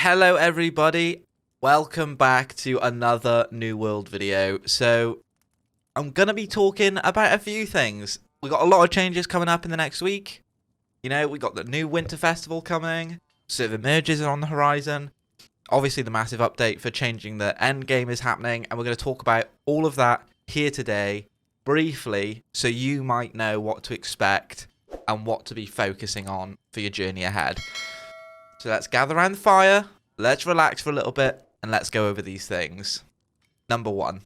Hello everybody, welcome back to another New World video. So I'm gonna be talking about a few things. We got a lot of changes coming up in the next week. You know, we got the new Winter Festival coming, server merges are on the horizon. Obviously the massive update for changing the end game is happening, and we're going to talk about all of that here today, briefly, so you might know what to expect and what to be focusing on for your journey ahead. So let's gather around the fire, let's relax for a little bit, and let's go over these things. Number one,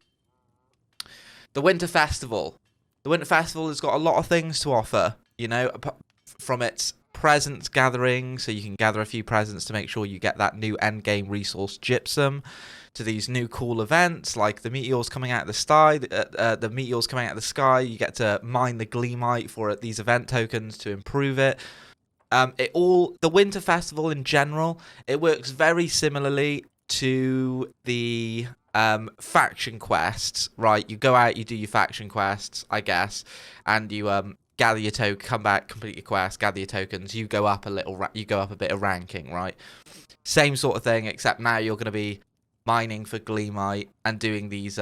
the Winter Festival. The Winter Festival has got a lot of things to offer, you know, from its presents gathering, so you can gather a few presents to make sure you get that new endgame resource Gypsum, to these new cool events like the meteors coming out of the sky. The meteors coming out of the sky, you get to mine the gleamite for these event tokens to improve it. The Winter Festival in general, it works very similarly to the faction quests, right? You go out, you do your faction quests, I guess, and you gather your token, come back, complete your quest, gather your tokens. You go up you go up a bit of ranking, right? Same sort of thing, except now you're going to be mining for gleamite and doing these,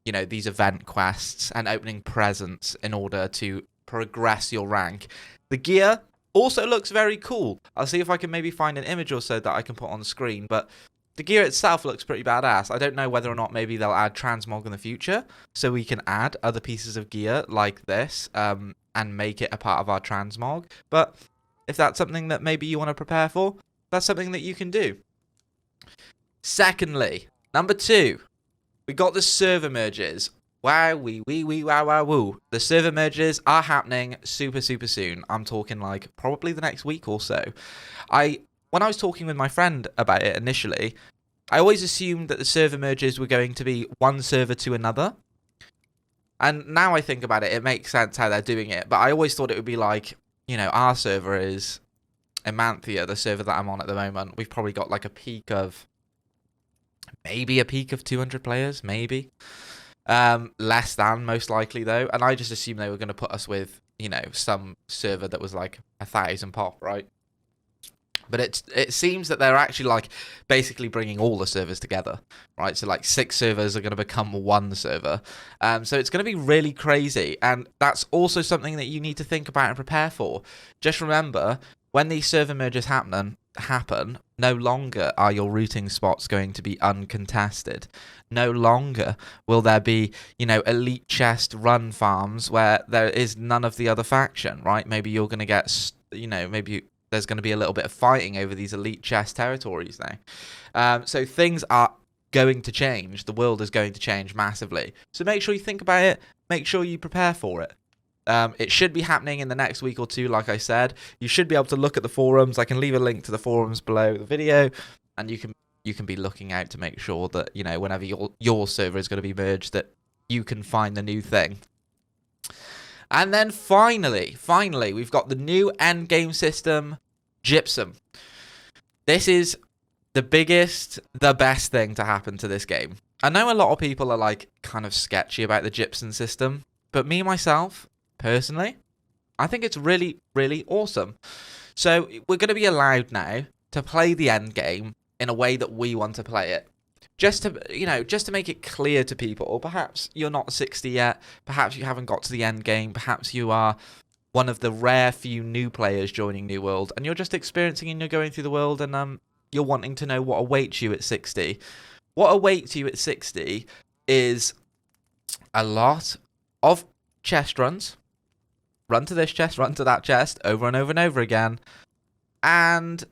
these event quests and opening presents in order to progress your rank. The gear also looks very cool. I'll see if I can maybe find an image or so that I can put on the screen, but the gear itself looks pretty badass. I don't know whether or not maybe they'll add transmog in the future, so we can add other pieces of gear like this and make it a part of our transmog. But if that's something that maybe you want to prepare for, that's something that you can do. Secondly, number two, we got the server merges. Wow, wow, woo. The server merges are happening super soon. I'm talking like probably the next week or so. When I was talking with my friend about it initially, I always assumed that the server merges were going to be one server to another. And now I think about it, it makes sense how they're doing it. But I always thought it would be like, you know, our server is Amanthea, the server that I'm on at the moment. We've probably got like maybe a peak of 200 players, maybe. Less than, most likely, though. And I just assumed they were going to put us with, you know, some server that was like 1,000 pop, right? But it seems that they're actually like basically bringing all the servers together, right? So like 6 servers are going to become one server. So it's going to be really crazy. And that's also something that you need to think about and prepare for. Just remember, when these server mergers happen, no longer are your routing spots going to be uncontested. No longer will there be, you know, elite chest run farms where there is none of the other faction, right? Maybe you're going to get, you know, maybe there's going to be a little bit of fighting over these elite chest territories now. So things are going to change. The world is going to change massively. So make sure you think about it. Make sure you prepare for it. It should be happening in the next week or two, like I said. You should be able to look at the forums. I can leave a link to the forums below the video, and you can be looking out to make sure that, you know, whenever your server is going to be merged, that you can find the new thing. And then finally, we've got the new endgame system, Gypsum. This is the best thing to happen to this game. I know a lot of people are like kind of sketchy about the Gypsum system, but me myself, personally, I think it's really, really awesome. So we're going to be allowed now to play the end game in a way that we want to play it. Just to make it clear to people, or perhaps you're not 60 yet, perhaps you haven't got to the end game, perhaps you are one of the rare few new players joining New World, and you're just experiencing and you're going through the world, and you're wanting to know what awaits you at 60. What awaits you at 60 is a lot of chest runs. Run to this chest, run to that chest, over and over and over again. And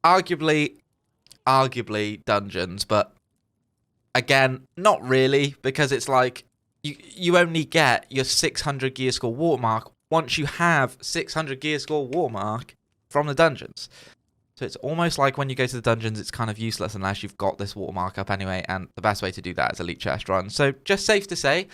arguably dungeons, but again, not really, because it's like you only get your 600 gear score watermark once you have 600 gear score watermark from the dungeons. So it's almost like when you go to the dungeons, it's kind of useless unless you've got this watermark up anyway, and the best way to do that is elite chest run. So just safe to say,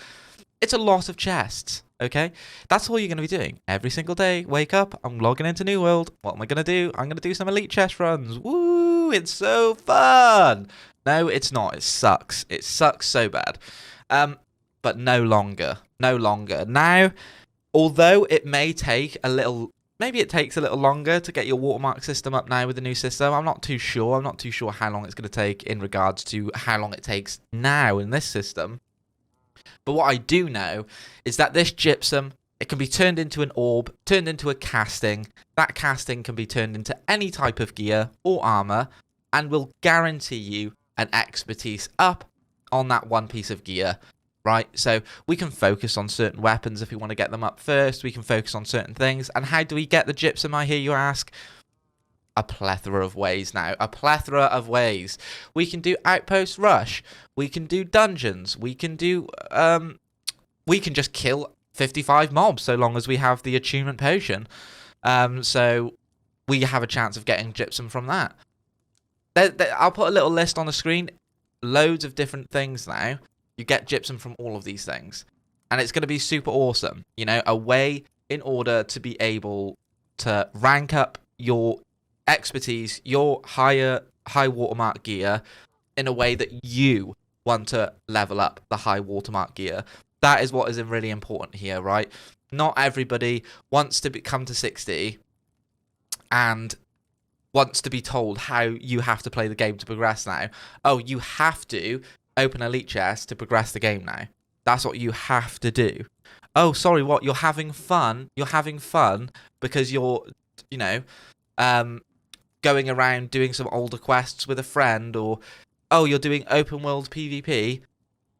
it's a lot of chests, okay? That's all you're going to be doing. Every single day, wake up, I'm logging into New World. What am I going to do? I'm going to do some elite chest runs. Woo! It's so fun! No, it's not. It sucks. It sucks so bad. But no longer. No longer. Now, although it may take a little maybe it takes a little longer to get your watermark system up now with the new system. I'm not too sure. I'm not too sure how long it's going to take in regards to how long it takes now in this system. But what I do know is that this gypsum, it can be turned into an orb, turned into a casting. That casting can be turned into any type of gear or armor, and will guarantee you an expertise up on that one piece of gear. Right, so we can focus on certain weapons if we want to get them up first. We can focus on certain things. And how do we get the gypsum, I hear you ask? A plethora of ways now. A plethora of ways. We can do outpost rush. We can do dungeons. We can do we can just kill 55 mobs so long as we have the attunement potion. So we have a chance of getting gypsum from that. I'll put a little list on the screen. Loads of different things now. You get gypsum from all of these things. And it's going to be super awesome. You know, a way in order to be able to rank up your expertise, your high watermark gear in a way that you want to level up the high watermark gear. That is what is really important here, right? Not everybody wants to come to 60 and wants to be told how you have to play the game to progress now. Oh, you have to open elite chest to progress the game now. That's what you have to do. Oh, sorry, what? You're having fun? You're having fun because you're, you know, going around doing some older quests with a friend, or, oh, you're doing open world PvP.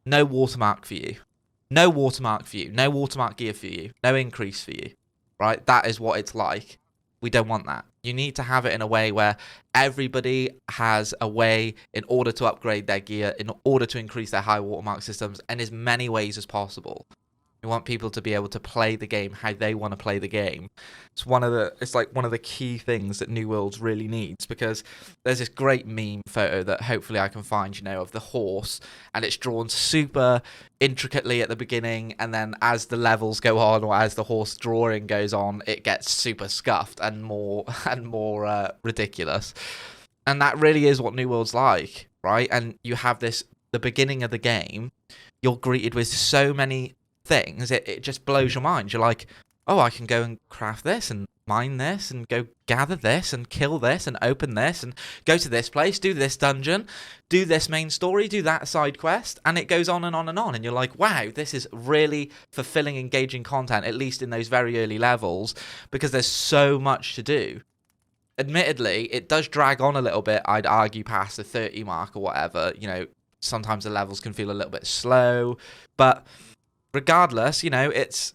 No watermark for you. No watermark for you. No watermark gear for you. No increase for you. Right? That is what it's like. We don't want that. You need to have it in a way where everybody has a way in order to upgrade their gear, in order to increase their high watermark systems, in as many ways as possible. We want people to be able to play the game how they want to play the game. It's like one of the key things that New Worlds really needs, because there's this great meme photo that hopefully I can find, you know, of the horse, and it's drawn super intricately at the beginning, and then as the levels go on, or as the horse drawing goes on, it gets super scuffed and more ridiculous. And that really is what New World's like, right? And you have the beginning of the game, you're greeted with so many things, it just blows your mind. You're like, oh, I can go and craft this and mine this and go gather this and kill this and open this and go to this place, do this dungeon, do this main story, do that side quest, and it goes on and on and on. And you're like, wow, this is really fulfilling, engaging content, at least in those very early levels, because there's so much to do. Admittedly, it does drag on a little bit, I'd argue, past the 30 mark or whatever. You know, sometimes the levels can feel a little bit slow, but regardless, you know, it's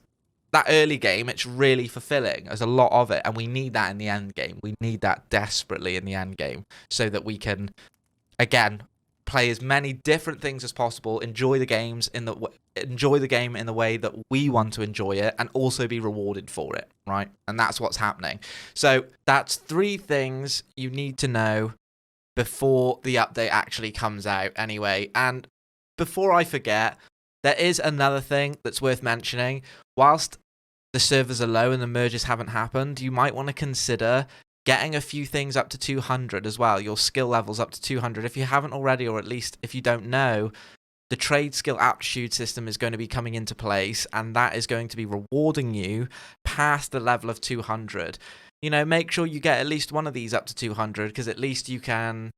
that early game, it's really fulfilling. There's a lot of it, and we need that in the end game. We need that desperately in the end game, so that we can, again, play as many different things as possible, enjoy the game in the way that we want to enjoy it, and also be rewarded for it, right? And that's what's happening. So that's 3 things you need to know before the update actually comes out anyway. And before I forget, there is another thing that's worth mentioning. Whilst the servers are low and the merges haven't happened, you might want to consider getting a few things up to 200 as well. Your skill levels up to 200 if you haven't already, or at least if you don't know. The trade skill aptitude system is going to be coming into place, and that is going to be rewarding you past the level of 200. You know, make sure you get at least one of these up to 200, because at least you can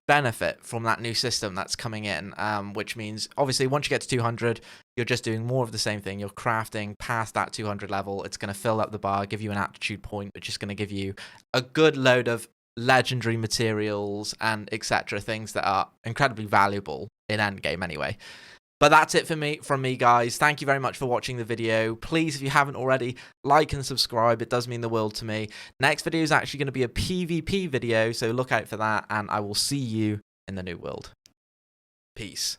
benefit from that new system that's coming in, which means obviously once you get to 200, you're just doing more of the same thing. You're crafting past that 200 level. It's going to fill up the bar, give you an aptitude point, which is going to give you a good load of legendary materials and etc., things that are incredibly valuable in endgame anyway. But that's it from me, guys. Thank you very much for watching the video. Please, if you haven't already, like and subscribe. It does mean the world to me. Next video is actually going to be a PvP video, so look out for that, and I will see you in the new world. Peace.